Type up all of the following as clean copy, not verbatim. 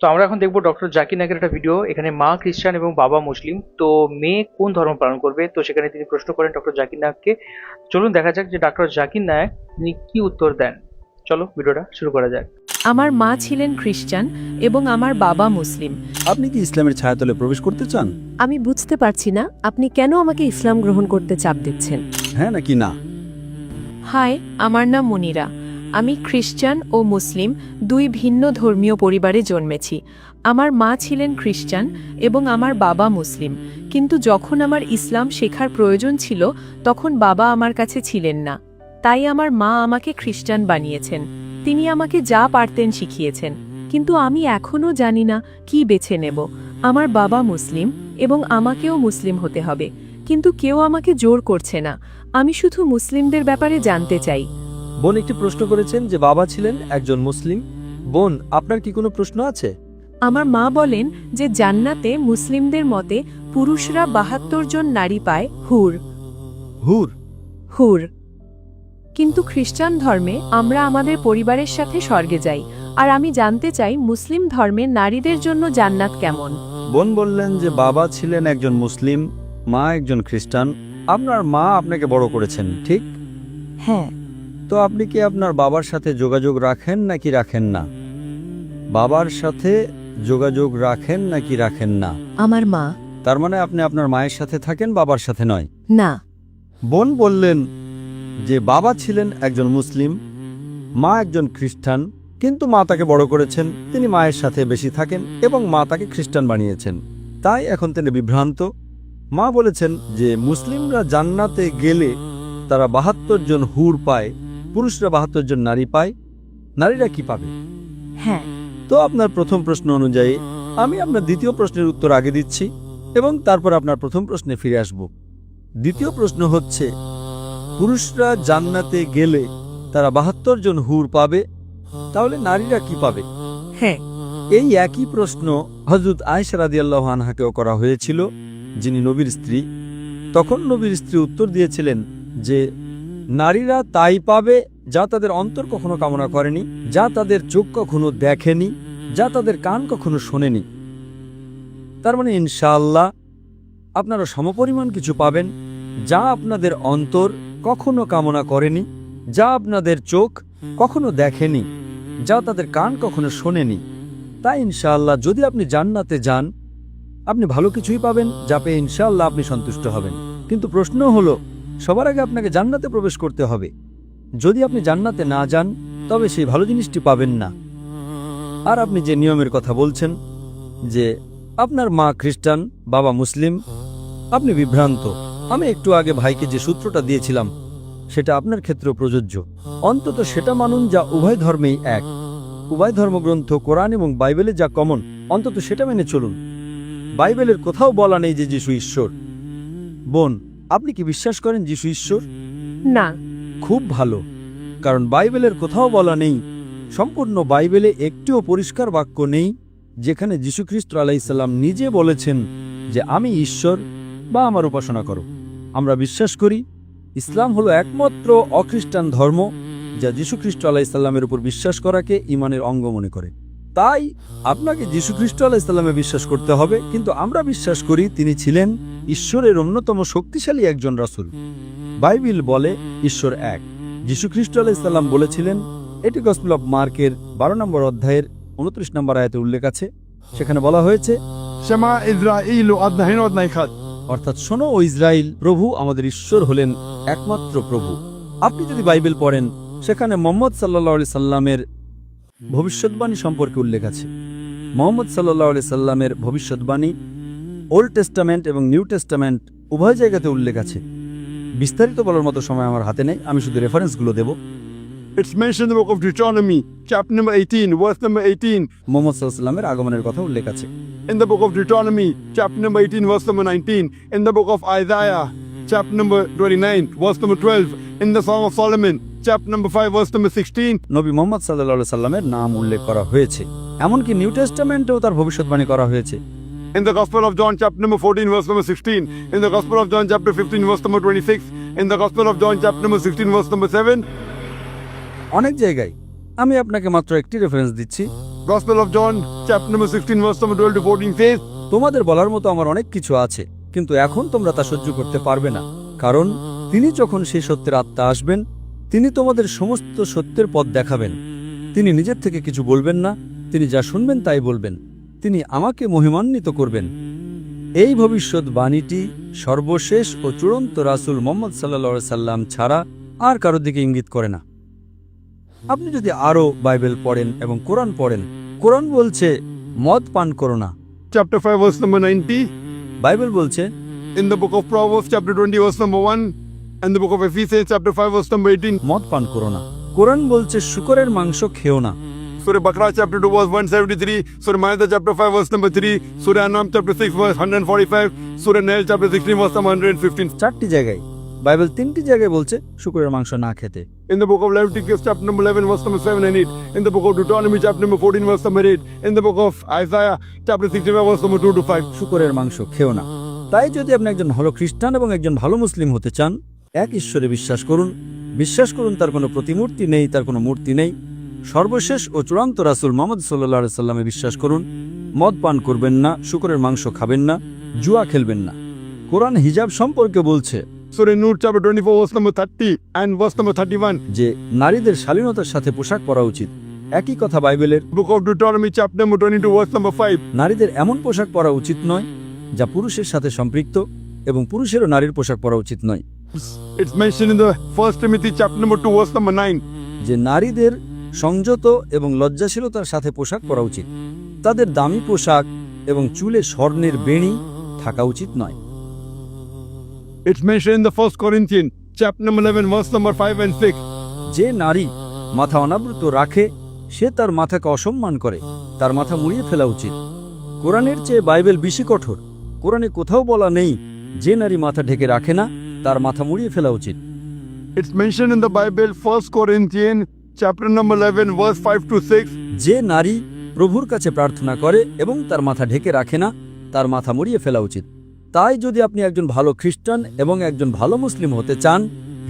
তো আমরা এখন দেখবো ডক্টর জাকির নায়েকের একটা ভিডিও। এখানে মা খ্রিস্টান এবং বাবা মুসলিম। তো মেয়ে কোন ধর্ম পালন করবে, তো সেখানে তিনি প্রশ্ন করেন ডক্টর জাকির নায়েককে। চলুন দেখা যাক যে ডক্টর জাকির নায়েক তিনি কি উত্তর দেন। চলো ভিডিওটা শুরু করা যাক। আমার মা ছিলেন খ্রিস্টান এবং আমার বাবা মুসলিম। আপনি কি ইসলামের ছায়াতলে প্রবেশ করতে চান? আমি বুঝতে পারছি না আপনি কেন আমাকে ইসলাম গ্রহণ করতে চাপ দিচ্ছেন। হ্যাঁ নাকি না? হাই, আমার নাম মনিরা। আমি খ্রিস্টান ও মুসলিম দুই ভিন্ন ধর্মীয় পরিবারে জন্মেছি। আমার মা ছিলেন খ্রিস্টান এবং আমার বাবা মুসলিম, কিন্তু যখন আমার ইসলাম শেখার প্রয়োজন ছিল তখন বাবা আমার কাছে ছিলেন না। তাই আমার মা আমাকে খ্রিস্টান বানিয়েছেন। তিনি আমাকে যা পারতেন শিখিয়েছেন, কিন্তু আমি এখনও জানি না কি বেছে নেব। আমার বাবা মুসলিম এবং আমাকেও মুসলিম হতে হবে, কিন্তু কেউ আমাকে জোর করছে না। আমি শুধু মুসলিমদের ব্যাপারে জানতে চাই। বোন একটি প্রশ্ন করেছেন যে বাবা ছিলেন একজন মুসলিম। বোন, আপনার কি কোনো প্রশ্ন আছে? আমার মা বলেন যে জান্নাতে মুসলিমদের মতে পুরুষরা ৭২ জন নারী পায়, হুর হুর? হুর। কিন্তু খ্রিস্টান ধর্মে আমরা আমাদের পরিবারের সাথে স্বর্গে যাই, আর আমি জানতে চাই মুসলিম ধর্মে নারীদের জন্য জান্নাত কেমন। বোন বললেন যে বাবা ছিলেন একজন মুসলিম, মা একজন খ্রিস্টান। আপনার মা আপনাকে বড় করেছেন, ঠিক? হ্যাঁ। তো আপনি কি আপনার বাবার সাথে যোগাযোগ রাখেন নাকি রাখেন না? বাবার সাথে যোগাযোগ রাখেন নাকি রাখেন না? আমার মা। তার মানে আপনি আপনার মায়ের সাথে থাকেন, বাবার সাথে নয়। না। বোন বললেন যে বাবা ছিলেন একজন মুসলিম, মা একজন খ্রিস্টান, কিন্তু মা তাকে বড় করেছেন, তিনি মায়ের সাথে বেশি থাকেন এবং মা তাকে খ্রিস্টান বানিয়েছেন। তাই এখন তিনি বিভ্রান্ত। মা বলেছেন যে মুসলিমরা জান্নাতে গেলে তারা ৭২ জন হুর পায়, পুরুষরা ৭২ জন নারী পায়। নারীরা কি পাবে? হ্যাঁ। তো আপনার প্রথম প্রশ্ন অনুযায়ী আমি আপনার দ্বিতীয় প্রশ্নের উত্তর আগে দিচ্ছি এবং তারপর আপনার প্রথম প্রশ্নে ফিরে আসব। দ্বিতীয় প্রশ্ন হচ্ছে, পুরুষরা জান্নাতে গেলে তারা ৭২ জন হুর পাবে, তাহলে নারীরা কি পাবে? হ্যাঁ। এই একই প্রশ্ন হযরত আয়েশা রাদিয়াল্লাহু আনহাকেও করা হয়েছিল, যিনি নবীর স্ত্রী। তখন নবীর স্ত্রী উত্তর দিয়েছিলেন যে নারীরা তাই পাবে যা তাদের অন্তর কখনো কামনা করেনি, যা তাদের চোখ কখনো দেখেনি, যা তাদের কান কখনো শোনেনি। তার মানে ইনশাআল্লাহ আপনারা সমপরিমাণ কিছু পাবেন, যা আপনাদের অন্তর কখনো কামনা করেনি, যা আপনাদের চোখ কখনো দেখেনি, যা তাদের কান কখনো শোনেনি। তাই ইনশাআল্লাহ যদি আপনি জান্নাতে যান, আপনি ভালো কিছুই পাবেন, যা পেয়ে ইনশাআল্লাহ আপনি সন্তুষ্ট হবেন। কিন্তু প্রশ্ন হলো, সবার আগে আপনাকে জান্নাতে প্রবেশ করতে হবে। যদি আপনি জান্নাতে না যান, তবে সেই ভালো জিনিসটি পাবেন না। আর আপনি যে নিয়মের কথা বলছেন যে আপনার মা খ্রিস্টান, বাবা মুসলিম, আপনি বিভ্রান্ত। আমি একটু আগে ভাইকে যে সূত্রটা দিয়েছিলাম সেটা আপনার ক্ষেত্রেও প্রযোজ্য। অন্তত সেটা মানুন যা উভয় ধর্মেই এক। উভয় ধর্মগ্রন্থ কোরআন এবং বাইবেলে যা কমন, অন্তত সেটা মেনে চলুন। বাইবেলের কোথাও বলা নেই যে যিশু ঈশ্বর। বোন, আপনি কি বিশ্বাস করেন যিশু ঈশ্বর? না। খুব ভালো, কারণ বাইবেলের কোথাও বলা নেই, সম্পূর্ণ বাইবেলে একটিও পরিষ্কার বাক্য নেই যেখানে যীশু খ্রিস্ট আলাইহিস সালাম নিজে বলেছেন যে আমি ঈশ্বর বা আমার উপাসনা করো। আমরা বিশ্বাস করি ইসলাম হলো একমাত্র অখ্রিস্টান ধর্ম যা যীশু খ্রিস্ট আলাইহিস সালামের উপর বিশ্বাস করাকে ঈমানের অঙ্গ মনে করে। তাই আপনাকে যীশু খ্রিস্ট আলাইহিস সালামে বিশ্বাস করতে হবে, কিন্তু আমরা বিশ্বাস করি তিনি ছিলেন ঈশ্বরের অন্যতম শক্তিশালী একজন রাসূল। বাইবেল বলে ঈশ্বর এক। যীশু খ্রিস্ট আলাইহিস সালাম বলেছিলেন, এটি গসপেল অফ মার্কের 12 নম্বর অধ্যায়ের 29 নম্বর আয়াতে উল্লেখ আছে। সেখানে বলা হয়েছে, שמע ইসরাঈল আদনাহিন আদনাইখাদ, অর্থাৎ শোনো ও ইসরাইল, প্রভু আমাদের ঈশ্বর হলেন একমাত্র প্রভু। আপনি যদি বাইবেল পড়েন, সেখানে মুহাম্মদ সাল্লাল্লাহু আলাইহি সাল্লামের ভবিষ্যৎবাণী সম্পর্কে উল্লেখ আছে। মুহাম্মদ সাল্লাল্লাহু আলাইহি সাল্লামের ভবিষ্যৎবাণী ওল্ড টেস্টামেন্ট এবং নিউ টেস্টামেন্ট উভয় জায়গাতে উল্লেখ আছে। বিস্তারিত বলার মতো সময় আমার হাতে নেই, আমি শুধু রেফারেন্সগুলো দেব। It's mentioned in the book of Deuteronomy, chapter number 18, verse number 18. Muhammad সাল্লাল্লাহু আলাইহি সাল্লামের আগমনের কথা উল্লেখ আছে। In the book of Deuteronomy, chapter number 18, verse number 19. In the book of Isaiah, chapter number 29, verse number 12. In the Song of Solomon, chapter number 5, verse number 16. নবী মুহাম্মদ সাল্লাল্লাহু আলাইহি সাল্লামের নাম উল্লেখ করা হয়েছে। এমনকি নিউ টেস্টামেন্টেও তার ভবিষ্যৎবাণী করা হয়েছে। In the Gospel of John, chapter number 14, verse number 16. In the Gospel of John, chapter 15, verse number 26. In the Gospel of John, chapter number 16, verse number 7. অনেক জায়গায়। আমি আপনাকে মাত্র একটি রেফারেন্স দিচ্ছি। Gospel of John, chapter number 16, verse number 12 to 14 says, তোমাদের বলার মতো আমার অনেক কিছু আছে, কিন্তু এখন তোমরা তা সহ্য করতে পারবে না, কারণ তিনি যখন সেই সত্যের আত্মা আসবেন, তিনি তোমাদের সমস্ত সত্যের পথ দেখাবেন। তিনি নিজের থেকে কিছু বলবেন না, তিনি যা শুনবেন তাই বলবেন। তিনি আমাকে মহিমান্বিত করবেন। এই ভবিষ্যৎবাণীটি সর্বশেষ ও চূড়ান্ত রাসূল মুহাম্মদ সাল্লাল্লাহু আলাইহি সাল্লাম ছাড়া আর কারোর দিকে ইঙ্গিত করে না। আপনি যদি আরও বাইবেল পড়েন এবং কোরআন পড়েন, কোরআন বলছে মদ পান করো না। chapter 5, verse number 90. বাইবেল বলছে In the book of Proverbs, chapter 20, verse number 1. And the book of Ephesians, chapter 5, verse number 18. মদ পান করো না। কোরআন বলছে শূকরের মাংস খেও না। Surah Baqarah, chapter 2, verse 173. Surah Ma'idah, chapter 5, verse number 3. Surah Anam, chapter 6, verse 145. Surah Nahl, chapter 16, verse number 115. 4টি জায়গায়, বাইবেল 3টি জায়গায় বলছে শূকরের মাংস না খেতে। In the book of Leviticus, chapter number 11, verse number 7 and 8. In the book of Deuteronomy, chapter number 14, verse number 8. In the book of Isaiah, chapter 65, verse number 2 to 5. শূকরের মাংস খেও না। তাই যদি আপনি একজন ভালো খ্রিস্টান এবং একজন ভালো মুসলিম হতে চান, এক ঈশ্বরে বিশ্বাস করুন। বিশ্বাস করুন তার কোনো প্রতিমূর্তি নেই, তার কোনো মূর্তি নেই। সর্বশেষ ও চূড়ান্ত রাসূল মুহাম্মদ সাল্লাল্লাহু আলাইহি সাল্লামে বিশ্বাস করুন। মদ পান করবেন না, শূকরের মাংস খাবেন না, জুয়া খেলবেন না। কোরআন হিজাব সম্পর্কে বলছে Surah Nur, chapter 24, verse number 30 and verse number 31. যে নারীদের শালীনতার সাথে পোশাক পরা উচিত। একই কথা বাইবেলের Book of Deuteronomy, chapter number 22, verse number 5. নারীদের এমন পোশাক পরা উচিত নয় যা পুরুষের সাথে সম্পৃক্ত, এবং পুরুষেরও নারীর পোশাক পরা উচিত নয়। It's mentioned in the 1 Timothy, chapter number 2, verse number 9. যে নারীদের সংযত এবং লজ্জাশীলতার সাথে পোশাক পরা উচিত। তাদের দামি পোশাক এবং চুলে স্বর্ণের বেণী থাকা উচিত নয়। It's mentioned in the 1 Corinthians, chapter number 11, verse number 5 and 6. যে নারী মাথা অনাবৃত রাখে সে তার মাথাকে অসম্মান করে, তার মাথা মুড়িয়ে ফেলা উচিত। কোরআনের চেয়ে বাইবেল বেশি কঠোর। কোরআনে কোথাও বলা নেই যে নারী মাথা ঢেকে রাখে না তার মাথা মুড়িয়ে ফেলা উচিত। It's mentioned in the Bible, 1 Corinthians, chapter number 11, verse 5 to 6. যে নারী প্রভুর কাছে প্রার্থনা করে এবং তার মাথা ঢেকে রাখে না তার মাথা মুড়িয়ে ফেলা উচিত। তাই যদি আপনি একজন ভালো খ্রিস্টান এবং একজন ভালো মুসলিম হতে চান,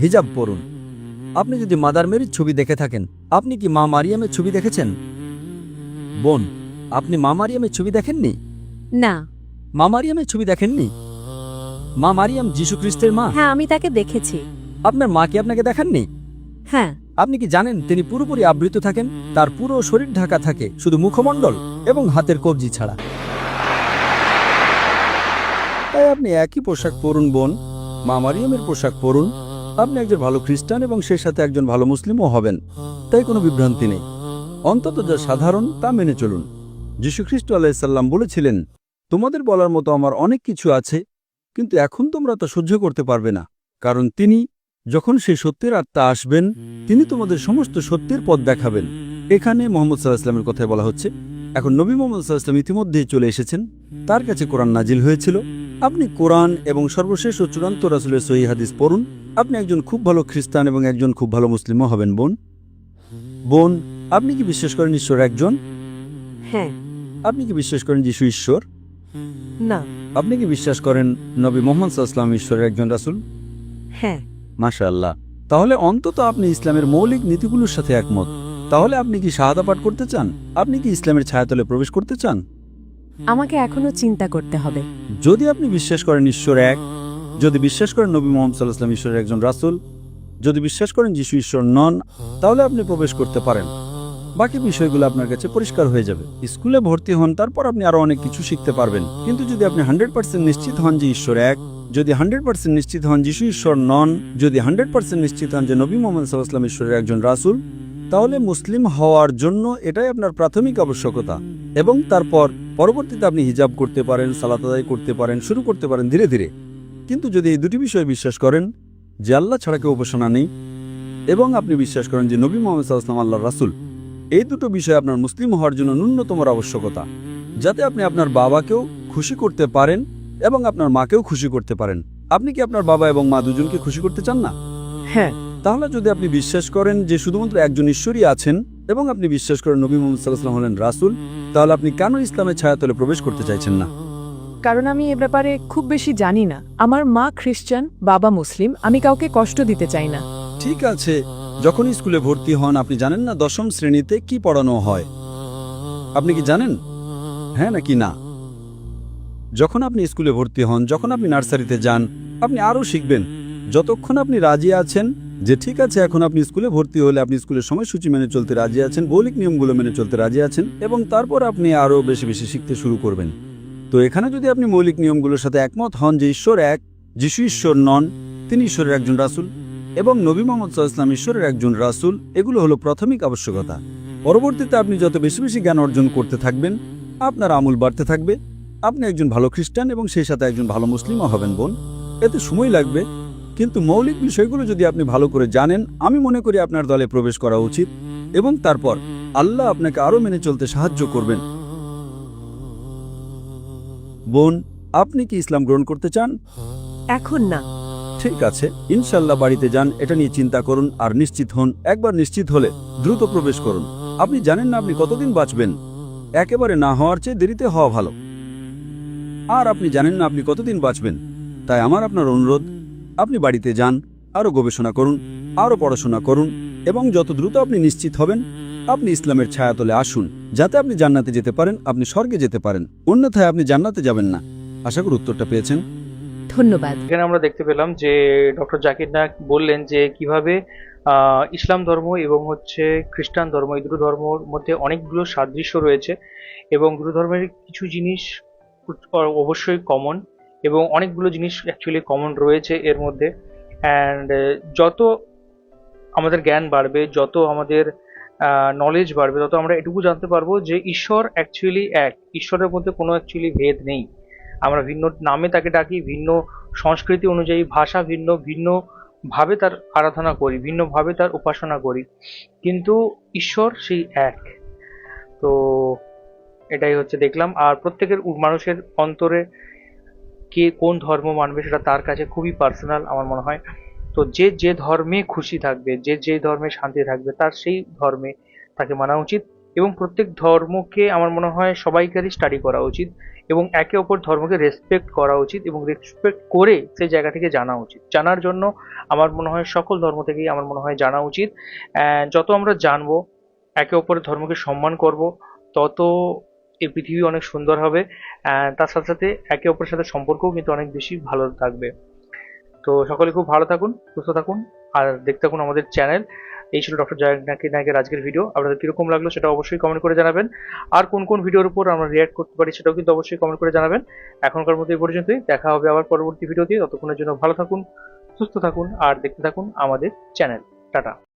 হিজাব পরুন। আপনি যদি মাদার মেরির ছবি দেখে থাকেন, আপনি কি মা মারিয়ামের ছবি দেখেছেন? বোন, আপনি মা মারিয়ামের ছবি দেখেননি? না। মা মারিয়ামের ছবি দেখেননি? মা মারিয়াম যীশু খ্রিস্টের মা। হ্যাঁ, আমি তাকে দেখেছি। আপনার মা কি আপনাকে দেখাননি? হ্যাঁ। আপনি কি জানেন তিনি পুরোপুরি আবৃত থাকেন? তার পুরো শরীর ঢাকা থাকে শুধু মুখমণ্ডল এবং হাতের কবজি ছাড়া। তাই আপনি একই পোশাক পরুন বোন, মা মারিয়ামের পোশাক পরুন। আপনি একজন ভালো খ্রিস্টান এবং সেই সাথে একজন ভালো মুসলিমও হবেন। তাই কোনো বিভ্রান্তি নেই। অন্তত যা সাধারণ তা মেনে চলুন। যীশু খ্রিস্ট আলাইহিস সালাম বলেছিলেন, তোমাদের বলার মতো আমার অনেক কিছু আছে, কিন্তু এখন তোমরা তা সহ্য করতে পারবে না, কারণ তিনি যখন সেই সত্যের আত্মা আসবেন তিনি তোমাদের সমস্ত সত্যের পথ দেখাবেন। এখানে মুহাম্মদ সাল্লাল্লাহু আলাইহি ওয়াসাল্লামের কথাই বলা হচ্ছে। এখন নবী মুহাম্মদ সাল্লাল্লাহু আলাইহি ওয়াসাল্লাম ইতিমধ্যেই চলে এসেছেন, তার কাছে কোরআন নাজিল হয়েছিল। আপনি কোরআন এবং সর্বশেষ ও চূড়ান্ত রাসূলের সহিহ হাদিস পড়ুন। আপনি একজন খুব ভালো খ্রিস্টান এবং একজন খুব ভালো মুসলিমও হবেন বোন। বোন, আপনি কি বিশ্বাস করেন ঈশ্বর একজন? হ্যাঁ। আপনি কি বিশ্বাস করেন যিশু ঈশ্বর? না। আপনি কি বিশ্বাস করেন নবী মুহাম্মদ সাল্লাল্লাহু আলাইহি ওয়াসাল্লাম ঈশ্বরের একজন রাসূল? হ্যাঁ। মাশাআল্লাহ। তাহলে অন্তত আপনি ইসলামের মৌলিক নীতিগুলোর সাথে একমত। তাহলে আপনি কি শাহাদা পাঠ করতে চান? আপনি কি ইসলামের ছায়াতলে প্রবেশ করতে চান? আমাকে এখনো চিন্তা করতে হবে। যদি আপনি বিশ্বাস করেন ঈশ্বর এক, যদি বিশ্বাস করেন নবী মুহাম্মদ সাল্লাল্লাহু আলাইহি ওয়াসাল্লাম ঈশ্বরের একজন রাসূল, যদি বিশ্বাস করেন যিশু ঈশ্বর নন, তাহলে আপনি প্রবেশ করতে পারেন। বাকি বিষয়গুলো আপনার কাছে পরিষ্কার হয়ে যাবে। স্কুলে ভর্তি হন, তারপর আপনি আরো অনেক কিছু শিখতে পারবেন। কিন্তু যদি আপনি 100% নিশ্চিত হন যে ঈশ্বর এক, যদি 100% নিশ্চিত হন যিশু ঈশ্বর নন, যদি 100% নিশ্চিত হন যে নবী মুহাম্মদ সাল্লাল্লাহু আলাইহি ওয়াসাল্লাম ঈশ্বরের একজন রাসূল, তাহলে মুসলিম হওয়ার জন্য এটাই আপনার প্রাথমিক আবশ্যকতা। এবং তারপর পরবর্তীতে আপনি হিজাব করতে পারেন, সালাত আদায় করতে পারেন, শুরু করতে পারেন ধীরে ধীরে। কিন্তু যদি এই দুটি বিষয়ে বিশ্বাস করেন যে আল্লাহ ছাড়া কেউ উপাসনা নেই, এবং আপনি বিশ্বাস করেন যে নবী মুহাম্মদ সাল্লাল্লাহু আলাইহি ওয়াসাল্লাম আল্লাহর রাসূল, এই দুটো বিষয় আপনার মুসলিম হওয়ার জন্য ন্যূনতম আবশ্যকতা, যাতে আপনি আপনার বাবাকেও খুশি করতে পারেন এবং আপনার মাকেও খুশি করতে পারেন। আপনি কি আপনার বাবা এবং মা দুজনকে খুশি করতে চান না? হ্যাঁ। তাহলে যদি আপনি বিশ্বাস করেন যে শুধুমাত্র একজন ঈশ্বরই আছেন এবং আপনি বিশ্বাস করেন নবী মুহাম্মদ সাল্লাল্লাহু আলাইহি ওয়াসাল্লাম হলেন রাসূল, তাহলে আপনি কেন ইসলামের ছায়াতলে প্রবেশ করতে চাইছেন না? কারণ আমি এ ব্যাপারে খুব বেশি জানি না। আমার মা খ্রিস্টান, বাবা মুসলিম, আমি কাউকে কষ্ট দিতে চাই না। ঠিক আছে, যখন স্কুলে ভর্তি হন আপনি জানেন না 10ম শ্রেণীতে কি পড়ানো হয়। আপনি কি জানেন হ্যাঁ নাকি না? যখন আপনি স্কুলে ভর্তি হন, যখন আপনি নার্সারিতে যান, আপনি আরও শিখবেন। যতক্ষণ আপনি রাজি আছেন যে ঠিক আছে এখন আপনি স্কুলে ভর্তি হলে আপনি স্কুলের সময়সূচি মেনে চলতে রাজি আছেন, মৌলিক নিয়মগুলো মেনে চলতে রাজি আছেন, এবং তারপর আপনি আরও বেশি বেশি শিখতে শুরু করবেন। তো এখানে যদি আপনি মৌলিক নিয়মগুলোর সাথে একমত হন যে ঈশ্বর এক, যিশু ঈশ্বর নন, তিনি ঈশ্বরের একজন রাসূল, এবং নবী মুহাম্মদ সাল্লাল্লাহু আলাইহি ওয়াসাল্লাম ঈশ্বরের একজন রাসূল, এগুলো হলো প্রাথমিক আবশ্যকতা। পরবর্তীতে আপনি যত বেশি বেশি জ্ঞান অর্জন করতে থাকবেন, আপনার আমল বাড়তে থাকবে, আপনি একজন ভালো খ্রিস্টান এবং সেই সাথে একজন ভালো মুসলিমও হবেন বোন। এতে সময় লাগবে, কিন্তু মৌলিক বিষয়গুলো যদি আপনি ভালো করে জানেন, আমি মনে করি আপনার দলে প্রবেশ করা উচিত, এবং তারপর আল্লাহ আপনাকে আরও মেনে চলতে সাহায্য করবেন। বোন, আপনি কি ইসলাম গ্রহণ করতে চান? এখন না। ঠিক আছে, ইনশাল্লাহ বাড়িতে যান, এটা নিয়ে চিন্তা করুন আর নিশ্চিত হন। একবার নিশ্চিত হলে দ্রুত প্রবেশ করুন। আপনি জানেন না আপনি কতদিন বাঁচবেন, একেবারে না হওয়ার চেয়ে দেরিতে হওয়া ভালো। আর আপনি জানেন না আপনি কতদিন বাঁচবেন, তাই আমার আপনার অনুরোধ, আপনি বাড়িতে যান, আরও গবেষণা করুন, আরও পড়াশোনা করুন, এবং যত দ্রুত আপনি নিশ্চিত হবেন আপনি ইসলামের ছায়াতলে আসুন, যাতে আপনি জান্নাতে যেতে পারেন, আপনি স্বর্গে যেতে পারেন। অন্যথায় আপনি জান্নাতে যাবেন না। আশা করি উত্তরটা পেয়েছেন। ধন্যবাদ। এখানে আমরা দেখতে পেলাম যে ডক্টর জাকির নায়েক বললেন যে কিভাবে ইসলাম ধর্ম এবং হচ্ছে খ্রিস্টান ধর্ম, এই দুটো ধর্মর মধ্যে অনেকগুলো সাদৃশ্য রয়েছে এবং দুটো ধর্মের কিছু জিনিস অবশ্যই কমন এবং অনেকগুলো জিনিস অ্যাকচুয়ালি কমন রয়েছে এর মধ্যে। অ্যান্ড যত আমাদের জ্ঞান বাড়বে, যত আমাদের নলেজ বাড়বে, তত আমরা এটুকু জানতে পারবো যে ঈশ্বর অ্যাকচুয়ালি এক, ঈশ্বরের মধ্যে কোনো অ্যাকচুয়ালি ভেদ নেই। আমরা ভিন্ন নামে তাকে ডাকি, ভিন্ন সংস্কৃতি অনুযায়ী ভাষা ভিন্ন, ভিন্ন ভাবে তার আরাধনা করি, ভিন্নভাবে তার উপাসনা করি, কিন্তু ঈশ্বর সেই এক। তো এটাই হচ্ছে দেখলাম। আর প্রত্যেকের মানুষের অন্তরে কে কোন ধর্ম মানবে সেটা তার কাছে খুবই পার্সোনাল আমার মনে হয়। তো যে যে ধর্মে খুশি থাকবে, যে যে ধর্মে শান্তি থাকবে, তার সেই ধর্মে তাকে মানা উচিত। এবং প্রত্যেক ধর্মকে আমার মনে হয় সবাইকারই স্টাডি করা উচিত এবং একে অপর ধর্মকে রেসপেক্ট করা উচিত এবং রেসপেক্ট করে সেই জায়গা থেকে জানা উচিত। জানার জন্য আমার মনে হয় সকল ধর্ম থেকেই আমার মনে হয় জানা উচিত। যত আমরা জানবো, একে অপরের ধর্মকে সম্মান করব, তত এই পৃথিবী অনেক সুন্দর হবে। তার সাথে সাথে একে অপরের সাথে সম্পর্কও কিন্তু অনেক বেশি ভালো থাকবে। তো সকলে খুব ভালো থাকুন, সুস্থ থাকুন আর দেখতে থাকুন আমাদের চ্যানেল। এই ছিল ডক্টর জাকির নায়েকের আজকের ভিডিও। আপনাদের কিরকম লাগলো সেটা অবশ্যই কমেন্ট করে জানাবেন। আর কোন কোন ভিডিওর উপর আমরা রিয়াক্ট করতে পারি সেটাও কিন্তু অবশ্যই কমেন্ট করে জানাবেন। এখনকার মতো এই পর্যন্তই, দেখা হবে আবার পরবর্তী ভিডিওতে। ততক্ষণের জন্য ভালো থাকুন, সুস্থ থাকুন আর দেখতে থাকুন আমাদের চ্যানেল। টাটা।